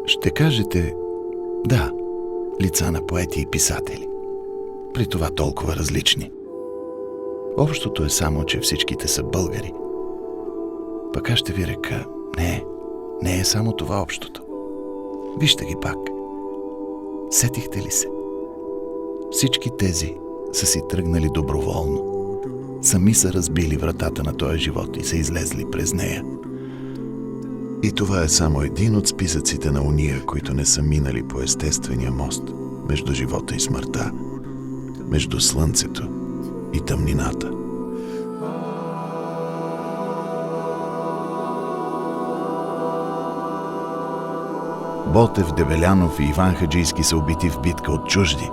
Ще кажете, да, лица на поети и писатели. При това толкова различни. Общото е само, че всичките са българи. Пък аз ще ви река, не е само това общото. Вижте ги пак. Сетихте ли се? Всички тези са си тръгнали доброволно. Сами са разбили вратата на този живот и са излезли през нея. И това е само един от списъците на уния, които не са минали по естествения мост между живота и смъртта, между слънцето и тъмнината. Ботев, Дебелянов и Иван Хаджийски са убити в битка от чужди.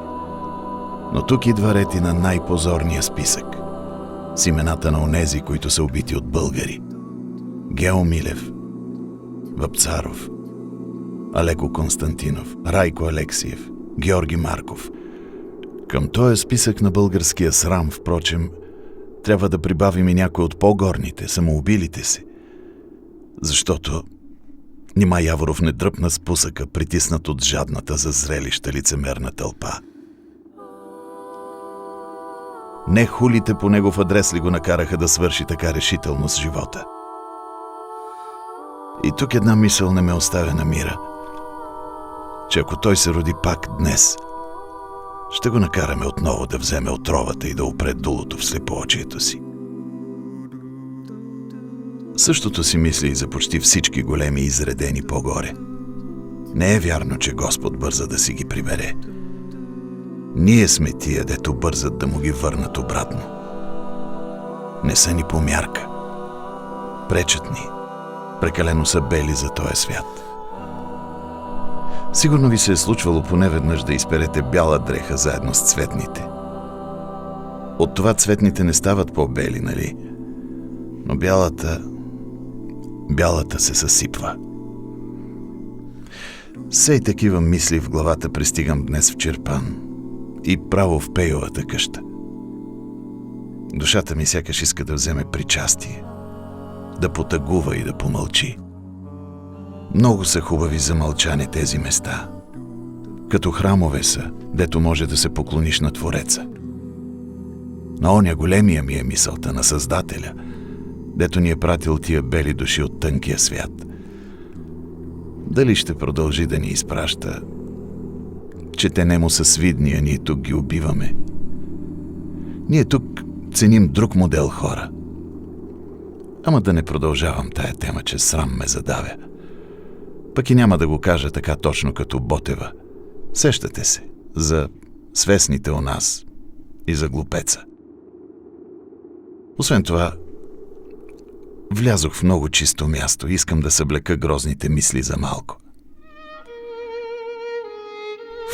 Но тук идва ред и на най-позорния списък. С имената на онези, които са убити от българи. Гео Милев, Вапцаров, Алеко Константинов, Райко Алексиев, Георги Марков. Към този списък на българския срам, впрочем, трябва да прибавим и някой от по-горните, самоубилите си. Защото нима Яворов не дръпна спусъка, притиснат от жадната за зрелища лицемерна тълпа. Не хулите по негов адрес ли го накараха да свърши така решително с живота? И тук една мисъл не ме оставя на мира, че ако той се роди пак днес, ще го накараме отново да вземе отровата и да опре дулото в слепоочието си. Същото си мисли и за почти всички големи изредени по-горе. Не е вярно, че Господ бърза да си ги прибере. Ние сме тия, дето бързат да му ги върнат обратно. Не са ни по мярка. Пречат ни. Прекалено са бели за този свят. Сигурно ви се е случвало поне веднъж да изперете бяла дреха заедно с цветните. От това цветните не стават по-бели, нали? Но бялата се съсипва. Сей такива мисли в главата пристигам днес в Чирпан и право в Пейовата къща. Душата ми сякаш иска да вземе причастие, да потъгува и да помълчи. Много са хубави за мълчане тези места. Като храмове са, дето може да се поклониш на Твореца. На оня големия ми е мисълта на Създателя, дето ни е пратил тия бели души от тънкия свят. Дали ще продължи да ни изпраща, че те нему са свидни, а ние тук ги убиваме? Ние тук ценим друг модел хора. Ама да не продължавам тая тема, че срам ме задавя. Пък и няма да го кажа така точно като Ботева. Сещате се за свестните у нас и за глупеца. Освен това, влязох в много чисто място и искам да съблека грозните мисли за малко.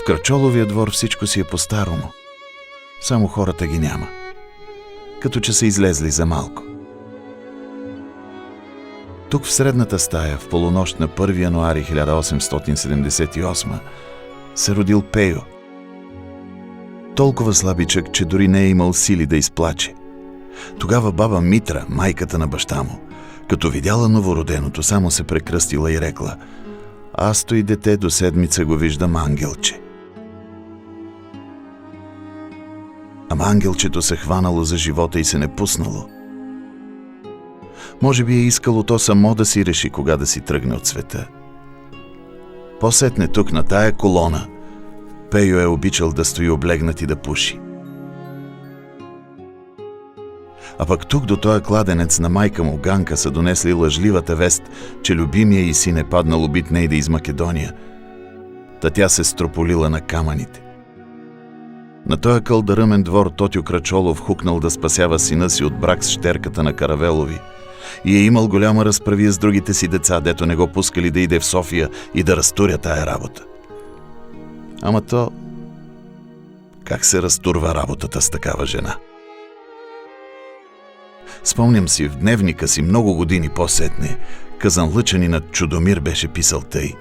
В Кръчоловия двор всичко си е по-старому. Само хората ги няма. Като че са излезли за малко. Тук в средната стая, в полунощ на 1 януари 1878, се родил Пейо. Толкова слабичък, че дори не е имал сили да изплаче. Тогава баба Митра, майката на баща му, като видяла новороденото, само се прекръстила и рекла: аз то и дете до седмица го виждам ангелче. Ама ангелчето се хванало за живота и се не пуснало. Може би е искало то само да си реши кога да си тръгне от света. По-сетне тук на тая колона Пейо е обичал да стои облегнат и да пуши. А пък тук до този кладенец на майка му Ганка са донесли лъжливата вест, че любимия й син е паднал убит нейде из Македония. Та тя се строполила на камъните. На този кълдаръмен двор Тотю Кръчолов хукнал да спасява сина си от брак с щерката на Каравелови и е имал голяма разправия с другите си деца, дето не го пускали да иде в София и да разтуря тая работа. Ама то... как се разтурва работата с такава жена? Спомням си, в дневника си много години по-сетне, казанлъчанинът Чудомир беше писал тъй: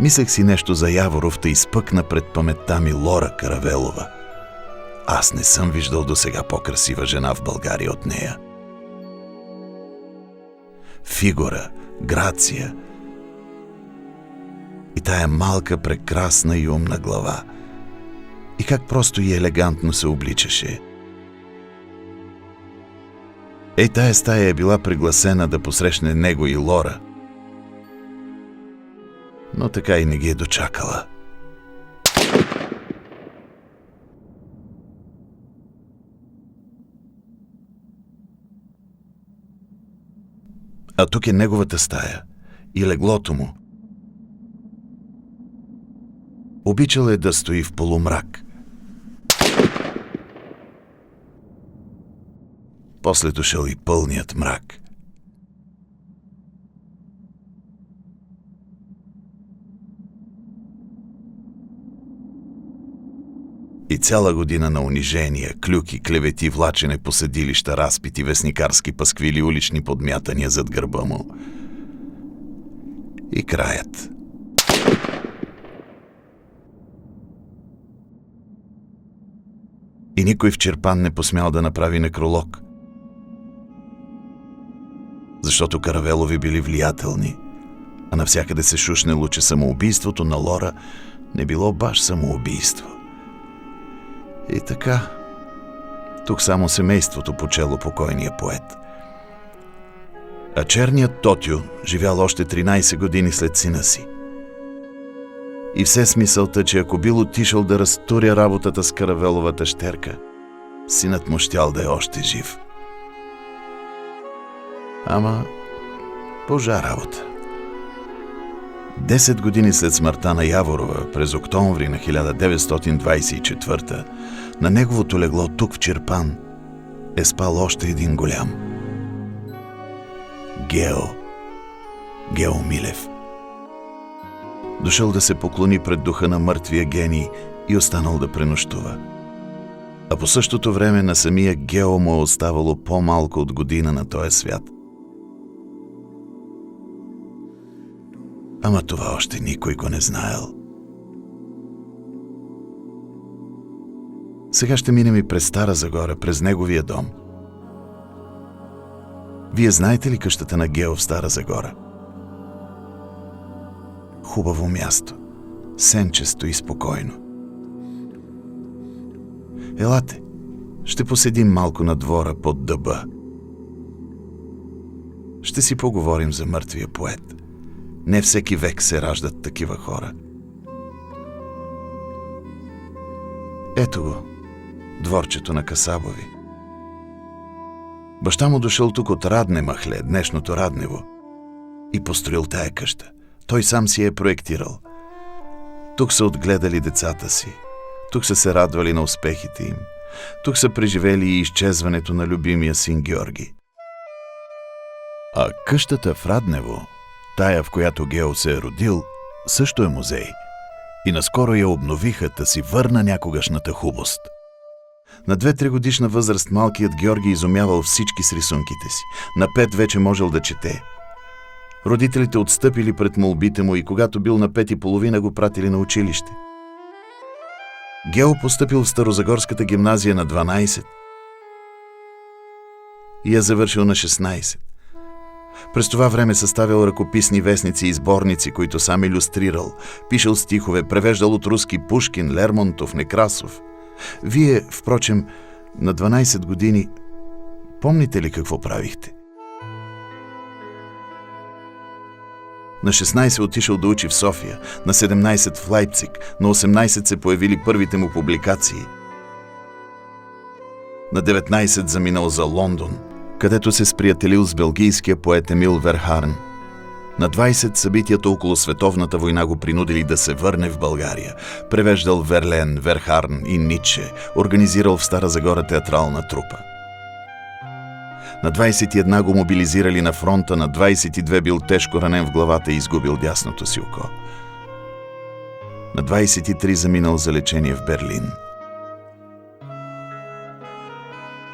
мислех си нещо за Яворов, та изпъкна пред паметта ми Лора Каравелова. Аз не съм виждал досега по-красива жена в България от нея. Фигура, грация. и тая малка, прекрасна и умна глава. И как просто и елегантно се обличаше. Тая стая е била пригласена да посрещне него и Лора. Но така и не ги е дочакала. А тук е неговата стая и леглото му. Обичал е да стои в полумрак. После дошъл и пълният мрак. И цяла година на унижения, клюки, клевети, влачене по съдилища, разпити, вестникарски пасквили, улични подмятания зад гърба му. И краят. И никой в Чирпан не посмял да направи некролог. Защото Каравелови били влиятелни, а навсякъде се шушнело, че самоубийството на Лора не било баш самоубийство. И така, тук само семейството почело покойния поет. А черният Тотю живял още 13 години след сина си. И все с мисълта, че ако бил отишъл да разтуря работата с Каравеловата щерка, синът му щял да е още жив. Ама божа работа. 10 години след смъртта на Яворова, през октомври на 1924, на неговото легло тук в Чирпан е спал още един голям. Гео Милев. Дошъл да се поклони пред духа на мъртвия гений и останал да пренощува. А по същото време на самия Гео му е оставало по-малко от година на този свят. Ама това още никой го не знаел. Сега ще минем и през Стара Загора, през неговия дом. Вие знаете ли къщата на Гео в Стара Загора? Хубаво място, сенчесто и спокойно. Елате, ще поседим малко на двора под дъба. Ще си поговорим за мъртвия поет. Не всеки век се раждат такива хора. Ето го, дворчето на Касабови. Баща му дошъл тук от Радне махле, днешното Раднево, и построил тая къща. Той сам си е проектирал. Тук са отгледали децата си. Тук са се радвали на успехите им. Тук са преживели и изчезването на любимия син Георги. А къщата в Раднево, тая, в която Гео се е родил, също е музей. И наскоро я обновиха, да си върна някогашната хубост. На 2-3 годишна възраст малкият Георги изумявал всички с рисунките си. На 5 вече можел да чете. Родителите отстъпили пред молбите му и когато бил на 5:30 го пратили на училище. Гео постъпил в Старозагорската гимназия на 12 и я завършил на 16. През това време съставил ръкописни вестници и сборници, които сам илюстрирал, пишел стихове, превеждал от руски Пушкин, Лермонтов, Некрасов. Вие, впрочем, на 12 години, помните ли какво правихте? На 16 отишъл да учи в София, на 17 в Лайпциг, на 18 се появили първите му публикации. На 19 заминал за Лондон, където се сприятелил с белгийския поет Емил Верхарн. На 20 събитията около Световната война го принудили да се върне в България. Превеждал Верлен, Верхарн и Ницше, организирал в Стара Загора театрална трупа. На 21 го мобилизирали на фронта, на 22 бил тежко ранен в главата и изгубил дясното си око. На 23 заминал за лечение в Берлин.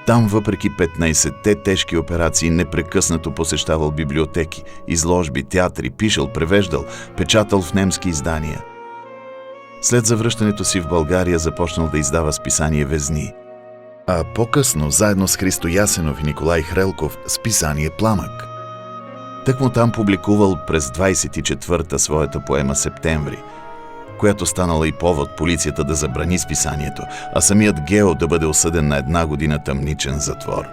Там, въпреки 15-те тежки операции, непрекъснато посещавал библиотеки, изложби, театри, пишел, превеждал, печатал в немски издания. След завръщането си в България започнал да издава списание Везни. А по-късно, заедно с Христо Ясенов и Николай Хрелков, списание Пламък. Тъкмо там публикувал през 24-та своята поема «Септември», която станала и повод полицията да забрани списанието, а самият Гео да бъде осъден на 1 година тъмничен затвор.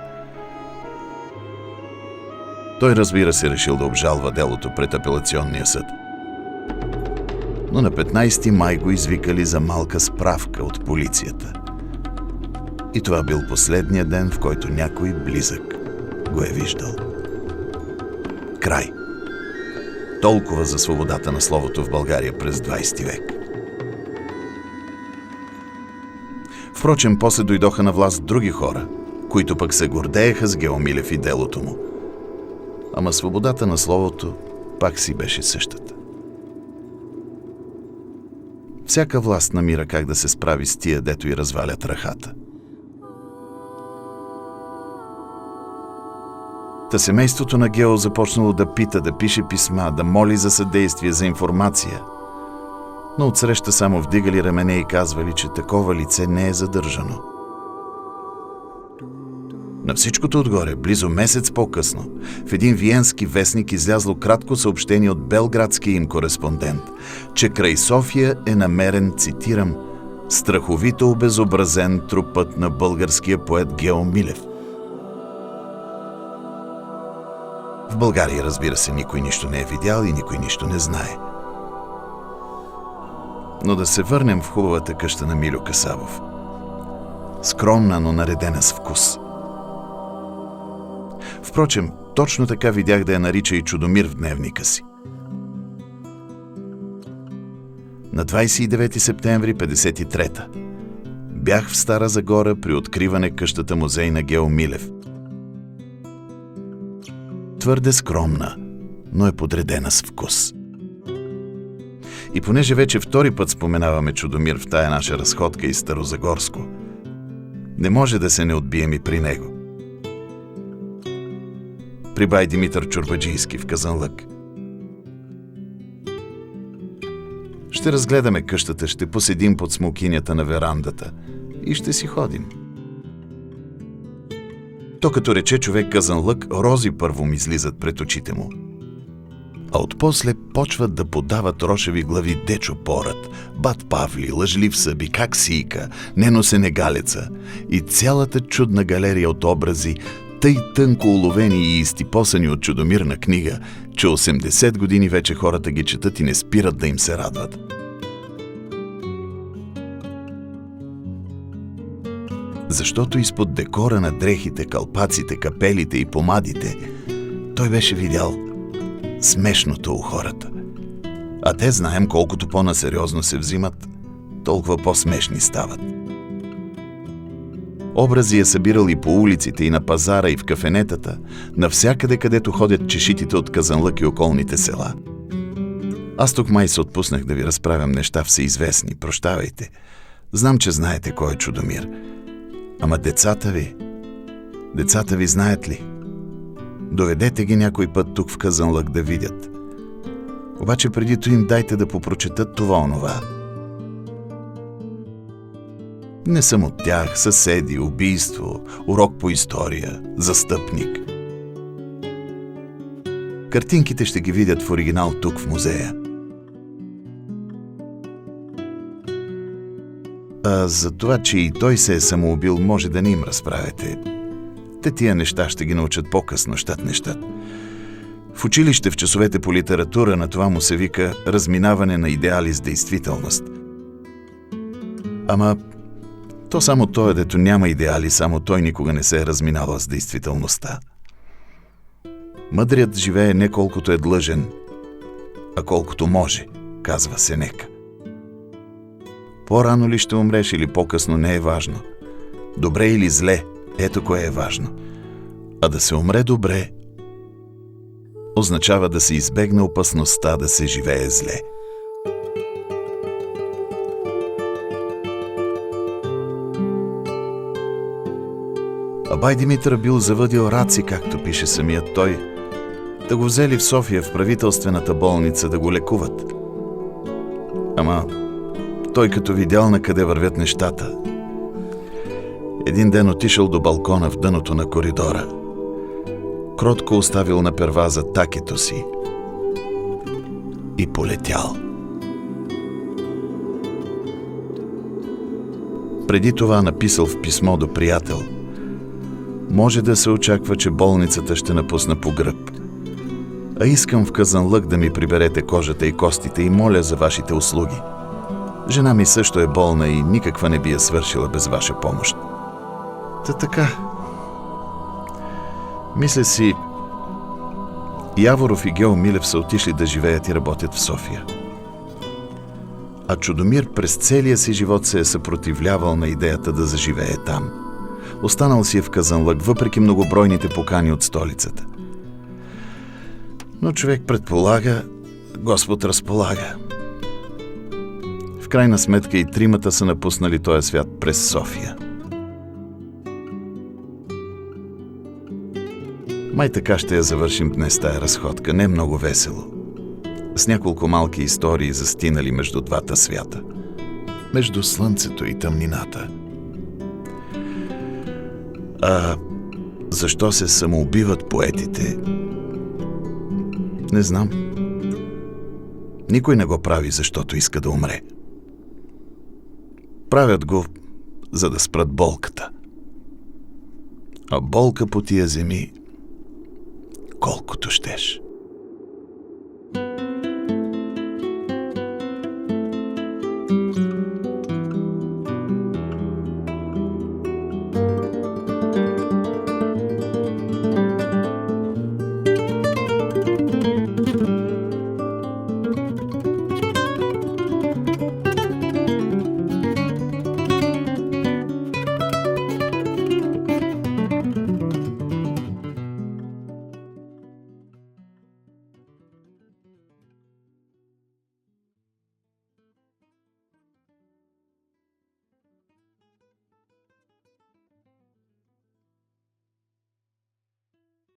Той, разбира се, решил да обжалва делото пред апелационния съд. Но на 15 май го извикали за малка справка от полицията. И това бил последния ден, в който някой близък го е виждал. Край. Толкова за свободата на словото в България през 20 век. Впрочем, после дойдоха на власт други хора, които пък се гордееха с Гео Милев и делото му. Ама свободата на словото пак си беше същата. Всяка власт намира как да се справи с тия, дето и развалят ръхата. Та семейството на Гео започнало да пита, да пише писма, да моли за съдействие, за информация. Но отсреща само вдигали рамене и казвали, че такова лице не е задържано. На всичкото отгоре, близо месец по-късно, в един виенски вестник излязло кратко съобщение от белградския им кореспондент, че край София е намерен, цитирам, страховито обезобразен трупът на българския поет Гео Милев. В България, разбира се, никой нищо не е видял и никой нищо не знае. Но да се върнем в хубавата къща на Милю Касабов. Скромна, но наредена с вкус. Впрочем, точно така видях да я нарича и Чудомир в дневника си. На 29 септември 53-та бях в Стара Загора при откриване къщата музей на Гео Милев. Твърде скромна, но е подредена с вкус. И понеже вече втори път споменаваме Чудомир в тая наша разходка из Старозагорско, не може да се не отбием и при него. При бай Димитър Чорбаджийски в Казанлък. Ще разгледаме къщата, ще поседим под смокинята на верандата и ще си ходим. То като рече човек Казанлък, рози първом излизат пред очите му. А отпосле почват да подават рошеви глави Дечо Порът, Бат Павли, Лъжлив Съби, Как Сийка, Нено Сенегалеца и цялата чудна галерия от образи, тъй тънко уловени и изтипосани от чудомирна книга, че 80 години вече хората ги четат и не спират да им се радват. Защото изпод декора на дрехите, калпаците, капелите и помадите той беше видял смешното у хората. А те, знаем, колкото по-насериозно се взимат, толкова по-смешни стават. Образи е събирал и по улиците, и на пазара, и в кафенетата, навсякъде, където ходят чешитите от Казанлък и околните села. Аз тук май се отпуснах да ви разправям неща всеизвестни, прощавайте. Знам, че знаете кой е Чудомир. Ама децата ви знаят ли? Доведете ги някой път тук в Казанлък да видят. Обаче предито им дайте да попрочетат това-онова. Не съм от тях, съседи, убийство, урок по история, застъпник. Картинките ще ги видят в оригинал тук в музея. А за това, че и той се е самоубил, може да не им разправяте. Те тия неща ще ги научат по-късно, щат нещат. В училище в часовете по литература на това му се вика разминаване на идеали с действителност. Ама то само той, дето няма идеали, само той никога не се е разминавал с действителността. Мъдрият живее не колкото е длъжен, а колкото може, казва Сенека. По-рано ли ще умреш или по-късно не е важно. Добре или зле, ето кое е важно. А да се умре добре означава да се избегне опасността да се живее зле. А бай Димитър бил завъдил раци, както пише самият той, да го взели в София в правителствената болница да го лекуват. Ама той като видял на къде вървят нещата, един ден отишъл до балкона в дъното на коридора. кротко оставил на перваза такето си и полетял. Преди това написал в писмо до приятел: може да се очаква, че болницата ще напусна по гръб, а искам в Казанлък да ми приберете кожата и костите и моля за вашите услуги. Жена ми също е болна и никаква не би я свършила без ваша помощ. Та така. Мисля си, Яворов и Гео Милев са отишли да живеят и работят в София. А Чудомир през целия си живот се е съпротивлявал на идеята да заживее там. Останал си е в Казанлък, въпреки многобройните покани от столицата. Но човек предполага, Господ разполага. В крайна сметка и тримата са напуснали този свят през София. Май така ще я завършим днес тая разходка, не много весело. С няколко малки истории застинали между двата свята. Между слънцето и тъмнината. А защо се самоубиват поетите? Не знам. Никой не го прави, защото иска да умре. Правят го, за да спрат болката. А болка по тия земи колкото щеш.